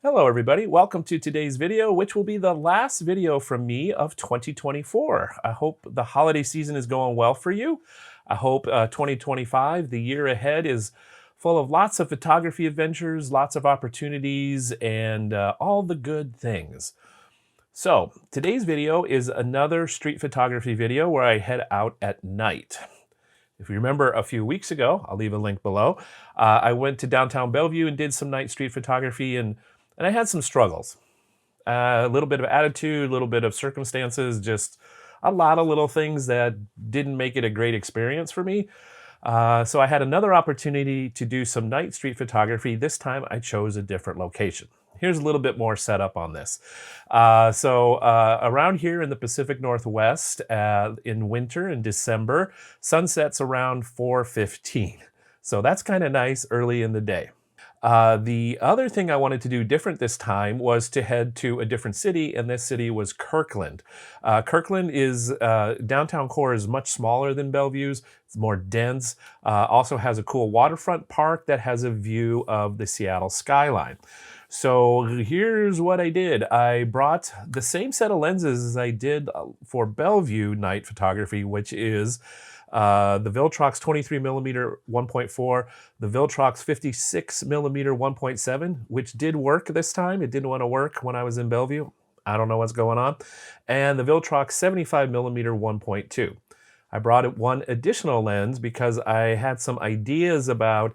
Hello everybody, welcome to today's video, which will be the last video from me of 2024. I hope the holiday season is going well for you. I hope 2025, the year ahead, is full of lots of photography adventures, lots of opportunities, and all the good things. So today's video is another street photography video where I head out at night. If you remember a few weeks ago, I'll leave a link below, I went to downtown Bellevue and did some night street photography, and I had some struggles. A little bit of attitude, a little bit of circumstances, just a lot of little things that didn't make it a great experience for me. So I had another opportunity to do some night street photography. This time I chose a different location. Here's a little bit more setup on this. Around here in the Pacific Northwest, in winter, in December, sunset's around 4:15. So that's kind of nice early in the day. The other thing I wanted to do different this time was to head to a different city, and this city was Kirkland. Kirkland is, downtown core is much smaller than Bellevue's. It's more dense. Also has a cool waterfront park that has a view of the Seattle skyline. So here's what I did. I brought the same set of lenses as I did for Bellevue night photography, which is the Viltrox 23mm 1.4, the Viltrox 56mm 1.7, which did work this time. It didn't want to work when I was in Bellevue. I don't know what's going on. And the Viltrox 75mm 1.2. I brought one additional lens because I had some ideas about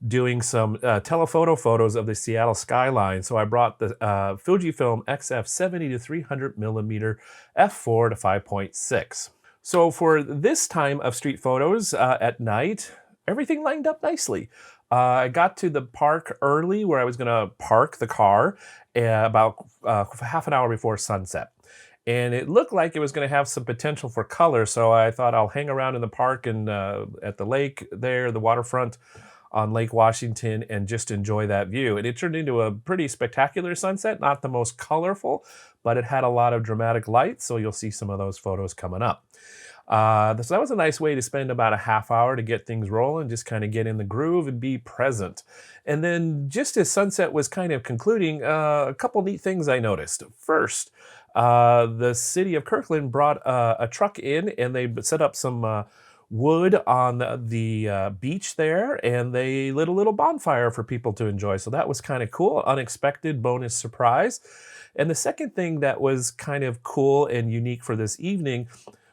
doing some telephoto photos of the Seattle skyline. So I brought the Fujifilm X-H2S to 300mm f4 to 5.6. So for this time of street photos at night, everything lined up nicely. I got to the park early where I was gonna park the car about half an hour before sunset. And it looked like it was gonna have some potential for color, so I thought I'll hang around in the park and at the lake there, the waterfront on Lake Washington, and just enjoy that view. And it turned into a pretty spectacular sunset, not the most colorful, but it had a lot of dramatic light, so you'll see some of those photos coming up. So that was a nice way to spend about a half hour to get things rolling, just kind of get in the groove and be present. And then just as sunset was kind of concluding, a couple neat things I noticed. First, the city of Kirkland brought a truck in and they set up some wood on the beach there, and they lit a little bonfire for people to enjoy. So that was kind of cool, unexpected bonus surprise. And the second thing that was kind of cool and unique for this evening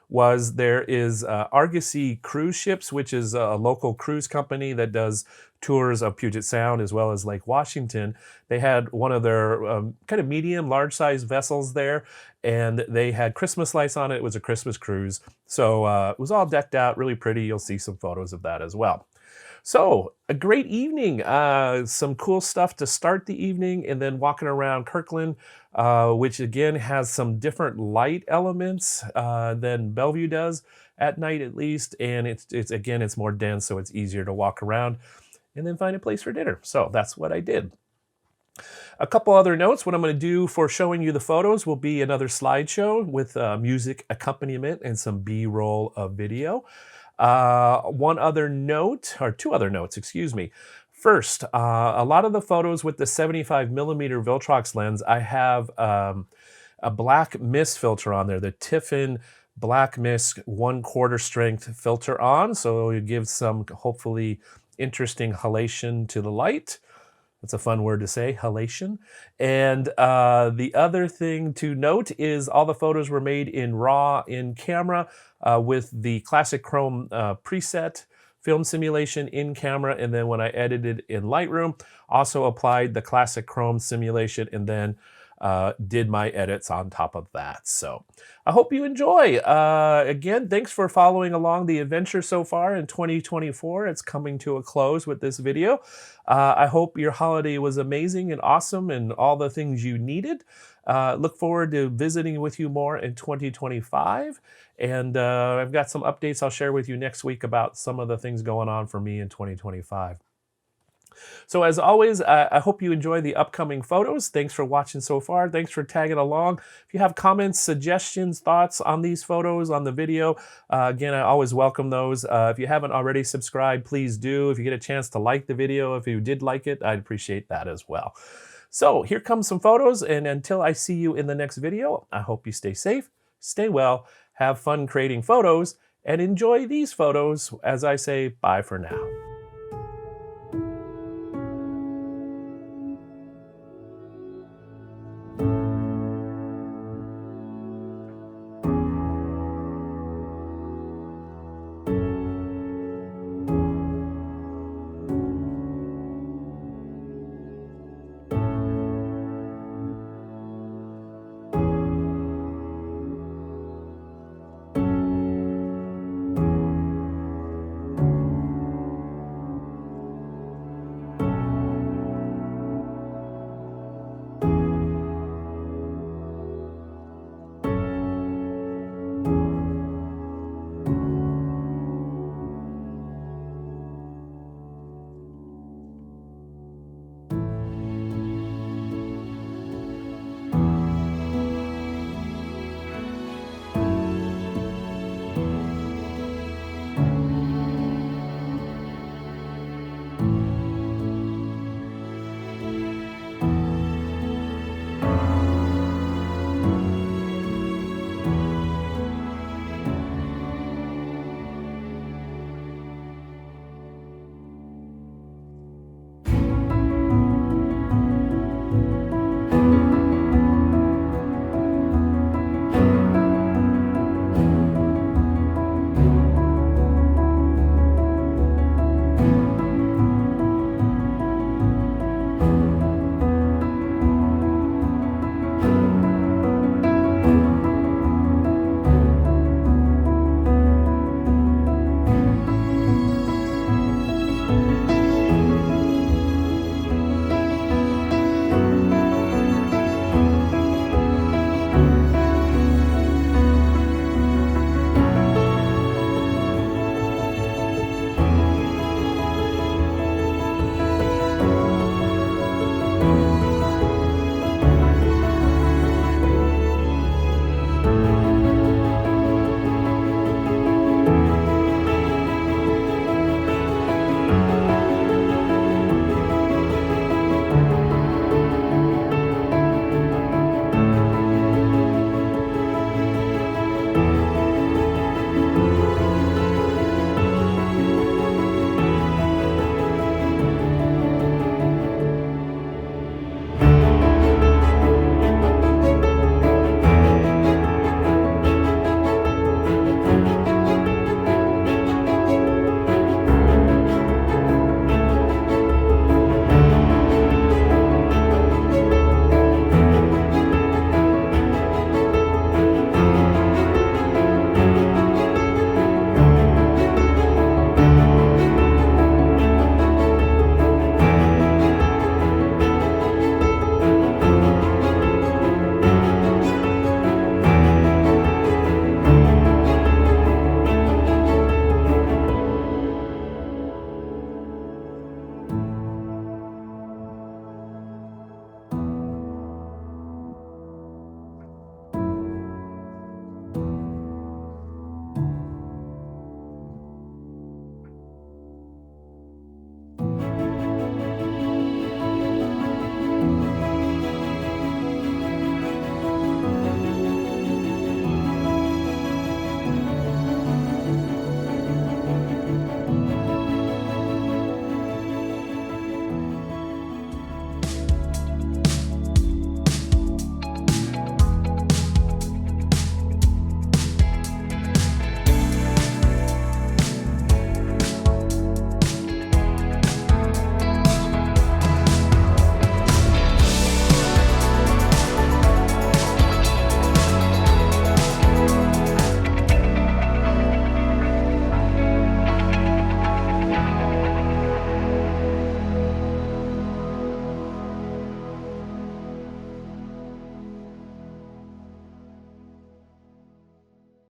was there is Argosy Cruise Ships, which is a local cruise company that does tours of Puget Sound as well as Lake Washington. They had one of their kind of medium, large-sized vessels there, and they had Christmas lights on it. It was a Christmas cruise. So it was all decked out, really pretty. You'll see some photos of that as well. So a great evening, some cool stuff to start the evening, and then walking around Kirkland, which again has some different light elements than Bellevue does at night at least. And it's more dense, so it's easier to walk around and then find a place for dinner. So that's what I did. A couple other notes. What I'm going to do for showing you the photos will be another slideshow with music accompaniment and some B-roll of video. One other note, or two other notes, excuse me. First, a lot of the photos with the 75mm Viltrox lens, I have a black mist filter on there, the Tiffin Black Mist 1/4 strength filter on, so it gives some hopefully interesting halation to the light. That's a fun word to say, halation. And the other thing to note is all the photos were made in RAW in camera with the classic Chrome preset film simulation in camera. And then when I edited in Lightroom, also applied the classic Chrome simulation and then did my edits on top of that. So I hope you enjoy. Again, thanks for following along the adventure so far in 2024. It's coming to a close with this video. I hope your holiday was amazing and awesome and all the things you needed. Look forward to visiting with you more in 2025. And I've got some updates I'll share with you next week about some of the things going on for me in 2025. So as always, I hope you enjoy the upcoming photos. Thanks for watching so far. Thanks for tagging along. If you have comments, suggestions, thoughts on these photos, on the video, again, I always welcome those. If you haven't already subscribed, please do. If you get a chance to like the video, if you did like it, I'd appreciate that as well. So here comes some photos, and until I see you in the next video, I hope you stay safe, stay well, have fun creating photos, and enjoy these photos as I say bye for now.